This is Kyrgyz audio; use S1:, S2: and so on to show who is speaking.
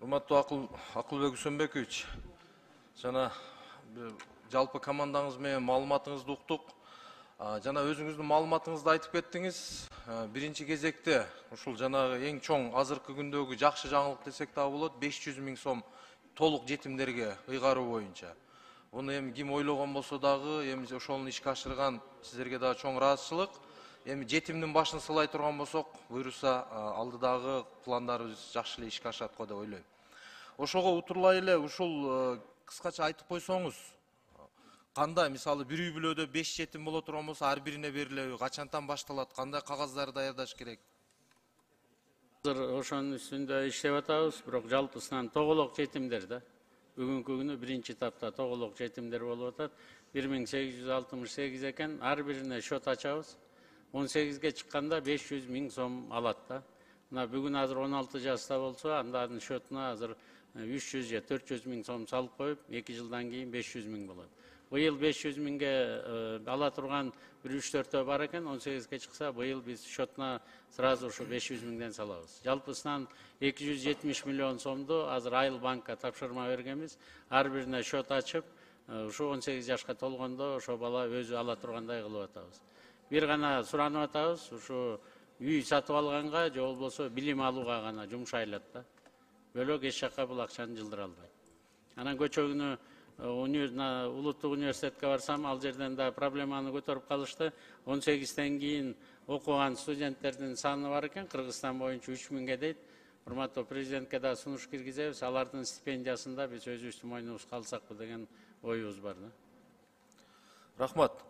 S1: Урматтуу Акылбек Үсөнбекович, жана жалпы командаңыз менен маалыматыңызды уктук. Жана өзүңүздүн маалыматыңызды айтып кеттиңиз. Биринчи кезекте ушул жанагы эң чоң азыркы күндөгү жакшы жаңылык десек дагы болот, 500 миң сом толук жетимдерге ыйгаруу боюнча. Буну эми ким ойлогон болсо дагы, эми ошону ишке ашырган сиздерге дагы чоң ыраазычылык. Эми жетимдин башын сылай турган болсок, буюрса алдыдагы пландарыбыз жакшы эле ишке ашат го деп ойлойм. Ошого утурлай эле ушул кыскача айтып койсоңуз, кандай мисалы бир үй бүлөдө 5 жетим боло турган болсо, ар бирине берилеби, качантан башталат, кандай кагаздарды даярдаш керек?
S2: Азыр ошонун үстүндө иштеп атабыз, бирок жалпысынан тоголок жетимдер да. Бүгүнкү күнү биринчи этапта тоголок жетимдер болуп атат. 1868 экен, ар бирине счет ачабыз. 18ге чыкканда 500 миң сом алат да. Мына бүгүн азыр 16 жашта болсо, андан счетуна азыр 300 же 400 миң сом салып коюп, 2 жылдан кийин 500 миң болот. Быйыл 500 миңге ала турган бир 3-4 бар экен, 18ге чыкса, быйыл биз счетуна сразу ушу 500 миңден салабыз. Жалпысынан 270 миллион сомду азыр Айыл банкка тапшырма бергенбиз. Ар бирине счет ачып, ушу 18 жашка толгондо ошо бала өзү ала тургандай кылып атабыз. Бир гана суранып атабыз, ушу үй сатып алганга же болбосо билим алууга гана жумшайлат да. Бөлөк эч жакка бул акчаны жылдыра албайт. Анан көчө күнү улуттук университетке барсам, ал жерден да проблеманы көтөрүп калышты. 18ден кийин окуган студенттердин саны бар экен, Кыргызстан боюнча 3000ге дейт. Урматтуу президентке да сунуш киргизебиз, алардын стипендиясында биз өзүбүздүн мойнубузга алсакпы деген оюбуз бар да.
S1: Рахмат.